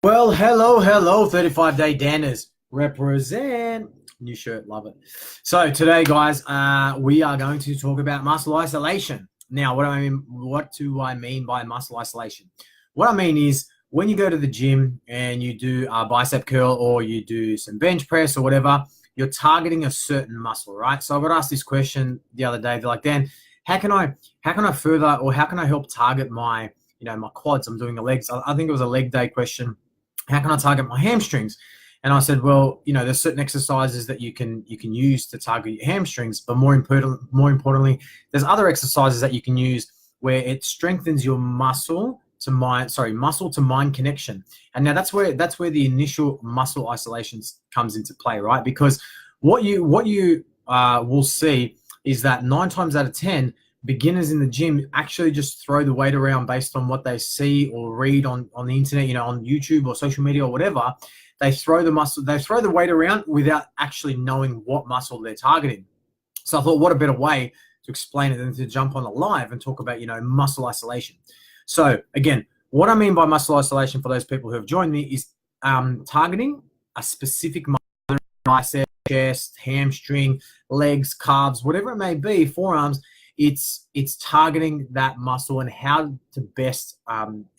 Well, hello, 35-day Danners. Represent. New shirt, love it. So today, guys, we are going to talk about muscle isolation. Now, what do I mean by muscle isolation? What I mean is when you go to the gym and you do a bicep curl or you do some bench press or whatever, you're targeting a certain muscle, right? So I got asked this question the other day. They're like, Dan, how can I further, or how can I help target my quads? I'm doing the legs. I think it was a leg day question. How can I target my hamstrings? And I said, well, there's certain exercises that you can use to target your hamstrings, but more importantly, there's other exercises that you can use where it strengthens your muscle to mind connection. And now that's where the initial muscle isolation comes into play, right? Because what you will see is that 9 times out of 10, beginners in the gym actually just throw the weight around based on what they see or read on the internet, on YouTube or social media or whatever. They throw the weight around without actually knowing what muscle they're targeting. So I thought, what a better way to explain it than to jump on a live and talk about, muscle isolation. So again, what I mean by muscle isolation for those people who have joined me is targeting a specific muscle, bicep, chest, hamstring, legs, calves, whatever it may be, forearms. It's targeting that muscle and how to best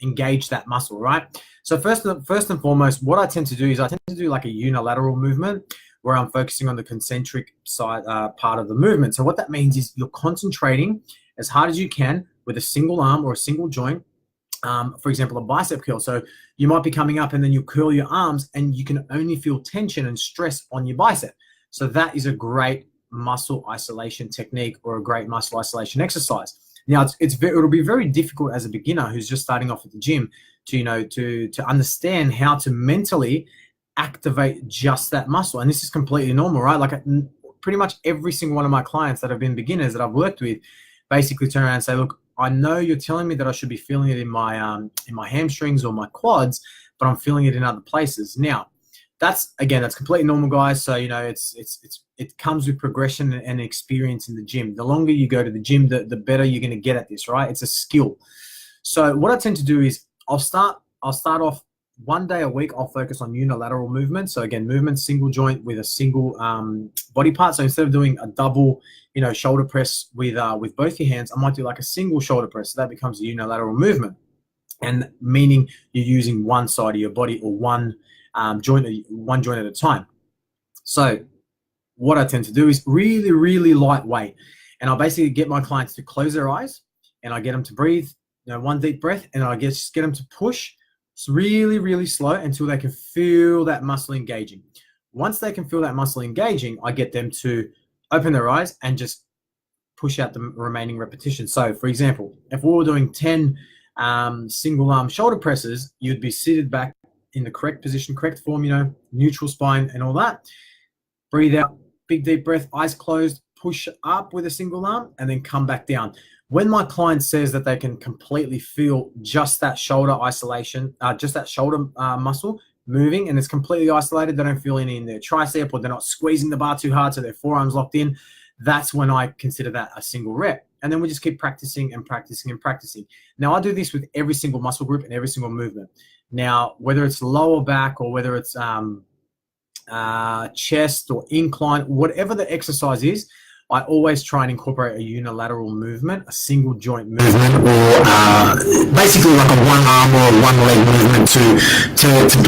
engage that muscle, right? So first and foremost, what I tend to do is I tend to do like a unilateral movement where I'm focusing on the concentric side part of the movement. So what that means is you're concentrating as hard as you can with a single arm or a single joint. For example, a bicep curl. So you might be coming up and then you curl your arms and you can only feel tension and stress on your bicep. So that is a great muscle isolation technique or a great muscle isolation exercise. Now it'll be very difficult as a beginner who's just starting off at the gym to understand how to mentally activate just that muscle. And this is completely normal, right? Like pretty much every single one of my clients that have been beginners that I've worked with basically turn around and say, look, I know you're telling me that I should be feeling it in my hamstrings or my quads, but I'm feeling it in other places. Now, that's completely normal, guys. So it comes with progression and experience in the gym. The longer you go to the gym, the better you're going to get at this, right? It's a skill. So what I tend to do is I'll start off one day a week. I'll focus on unilateral movement. So again, movement single joint with a single body part. So instead of doing a double, shoulder press with both your hands, I might do like a single shoulder press. So that becomes a unilateral movement, and meaning you're using one side of your body or one joint at a time. So what I tend to do is really, really lightweight, and I basically get my clients to close their eyes, and I get them to breathe, one deep breath, and I get them to push really, really slow until they can feel that muscle engaging. Once they can feel that muscle engaging, I get them to open their eyes and just push out the remaining repetitions. So, for example, if we were doing 10 single arm shoulder presses, you'd be seated back in the correct position, correct form, neutral spine and all that. Breathe out, big deep breath, eyes closed, push up with a single arm, and then come back down. When my client says that they can completely feel just that shoulder isolation, just that shoulder muscle moving, and it's completely isolated, they don't feel any in their tricep, or they're not squeezing the bar too hard so their forearms locked in, that's when I consider that a single rep. And then we just keep practicing and practicing and practicing. Now, I do this with every single muscle group and every single movement. Now, whether it's lower back or whether it's chest or incline, whatever the exercise is, I always try and incorporate a unilateral movement, a single joint movement, or basically like a one arm or a one leg movement to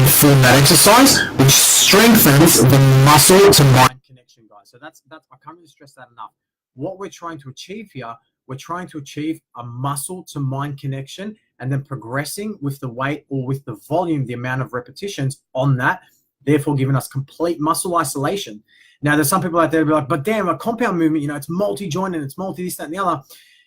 perform that exercise, which strengthens the muscle to mind connection, guys. So that's I can't really stress that enough. What we're trying to achieve here, we're trying to achieve a muscle to mind connection, and then progressing with the weight or with the volume, the amount of repetitions on that, therefore giving us complete muscle isolation. Now, there's some people out there who be like, but damn, a compound movement, it's multi-joint and it's multi-this, that, and the other.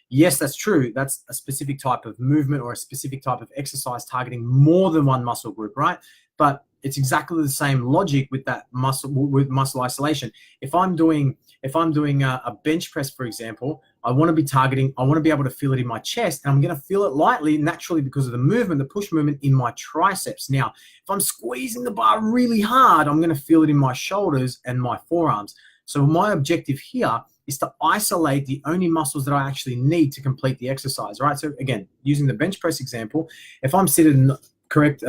Yes, that's true. That's a specific type of movement or a specific type of exercise targeting more than one muscle group, right? But it's exactly the same logic with that with muscle isolation. If I'm doing a bench press, for example, I want to be able to feel it in my chest, and I'm going to feel it lightly, naturally, because of the movement, the push movement in my triceps. Now, if I'm squeezing the bar really hard, I'm going to feel it in my shoulders and my forearms. So my objective here is to isolate the only muscles that I actually need to complete the exercise, right? So again, using the bench press example, if I'm seated in correct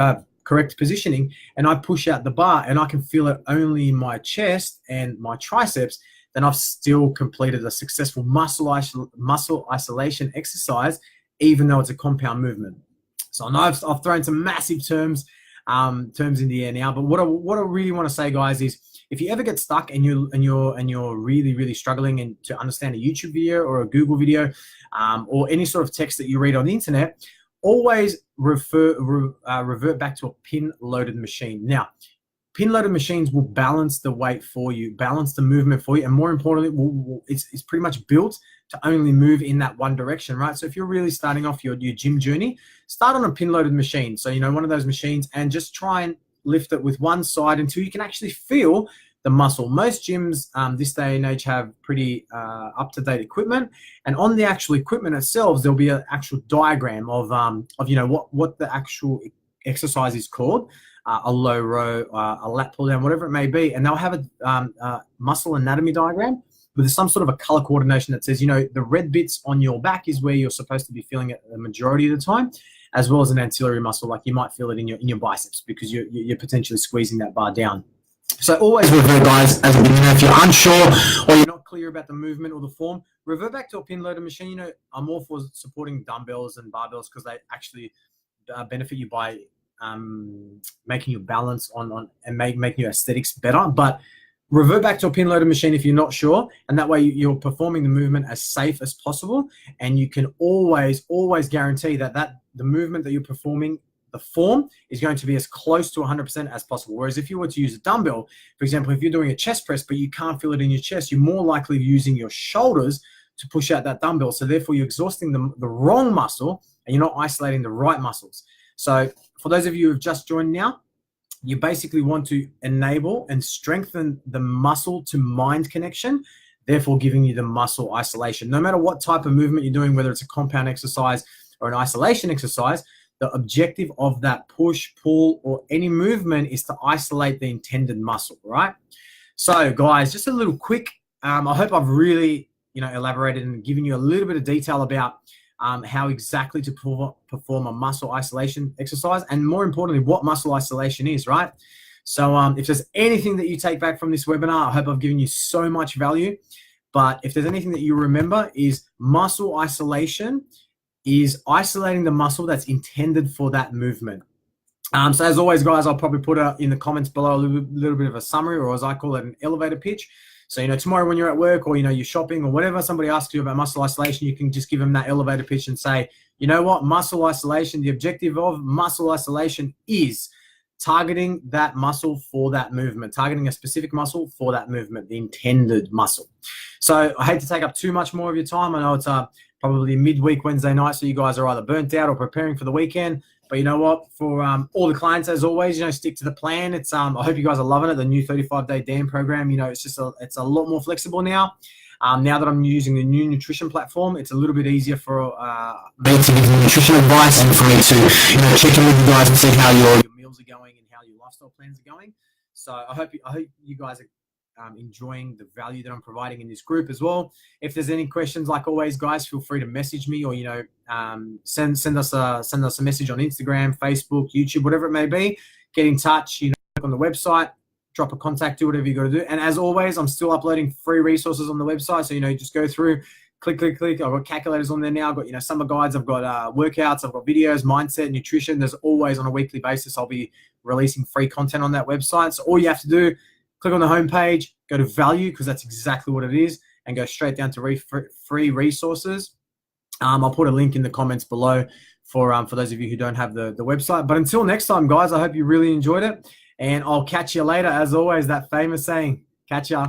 correct positioning, and I push out the bar and I can feel it only in my chest and my triceps, then I've still completed a successful muscle isolation exercise, even though it's a compound movement. So I know I've thrown some massive terms in the air now, but what I really want to say, guys, is if you ever get stuck and you're really struggling and to understand a YouTube video or a Google video or any sort of text that you read on the internet, always revert back to a pin-loaded machine. Now, pin-loaded machines will balance the weight for you, balance the movement for you, and more importantly, it's pretty much built to only move in that one direction, right? So if you're really starting off your gym journey, start on a pin-loaded machine. So, one of those machines, and just try and lift it with one side until you can actually feel the muscle. Most gyms this day and age have pretty up-to-date equipment, and on the actual equipment itself, there'll be an actual diagram of what the actual exercise is called. A low row, a lat pull down, whatever it may be, and they'll have a muscle anatomy diagram with some sort of a color coordination that says, the red bits on your back is where you're supposed to be feeling it the majority of the time, as well as an ancillary muscle, like you might feel it in your biceps because you're potentially squeezing that bar down. So always revert, guys, as a beginner. If you're unsure or you're not clear about the movement or the form, revert back to a pin loaded machine. I'm all for supporting dumbbells and barbells because they actually benefit you by making your balance on and making your aesthetics better. But revert back to a pin loaded machine if you're not sure, and that way you're performing the movement as safe as possible, and you can always guarantee that the movement that you're performing, the form, is going to be as close to 100% as possible. Whereas if you were to use a dumbbell, for example, if you're doing a chest press but you can't feel it in your chest, you're more likely using your shoulders to push out that dumbbell. So therefore you're exhausting the wrong muscle and you're not isolating the right muscles. So for those of you who have just joined now, you basically want to enable and strengthen the muscle to mind connection, therefore giving you the muscle isolation. No matter what type of movement you're doing, whether it's a compound exercise or an isolation exercise, the objective of that push, pull, or any movement is to isolate the intended muscle, right? So guys, just a little quick, I hope I've really, elaborated and given you a little bit of detail about how exactly to perform a muscle isolation exercise, and more importantly, what muscle isolation is, right? So if there's anything that you take back from this webinar, I hope I've given you so much value. But if there's anything that you remember, is muscle isolation is isolating the muscle that's intended for that movement. So as always, guys, I'll probably put in the comments below a little bit of a summary, or as I call it, an elevator pitch. So, tomorrow when you're at work or, you're shopping or whatever, somebody asks you about muscle isolation, you can just give them that elevator pitch and say, you know what, muscle isolation, the objective of muscle isolation is targeting that muscle for that movement, targeting a specific muscle for that movement, the intended muscle. So I hate to take up too much more of your time. I know it's probably midweek Wednesday night, so you guys are either burnt out or preparing for the weekend. But you know what? For all the clients, as always, stick to the plan. It's I hope you guys are loving it. The new 35-day Dan program. It's a lot more flexible now. Now that I'm using the new nutrition platform, it's a little bit easier for me to give you nutrition advice and for me to check in with you guys and see how your meals are going and how your lifestyle plans are going. So I hope you guys are enjoying the value that I'm providing in this group as well. If there's any questions, like always, guys, feel free to message me or send us a message on Instagram, Facebook, YouTube, whatever it may be. Get in touch. Click on the website, drop a contact, do whatever you got to do. And as always, I'm still uploading free resources on the website, so just go through, click. I've got calculators on there now. I've got summer guides. I've got workouts. I've got videos, mindset, nutrition. There's always on a weekly basis I'll be releasing free content on that website. So all you have to do, click on the homepage, go to value, because that's exactly what it is, and go straight down to free resources. I'll put a link in the comments below for those of you who don't have the website. But until next time, guys, I hope you really enjoyed it, and I'll catch you later. As always, that famous saying, catch ya.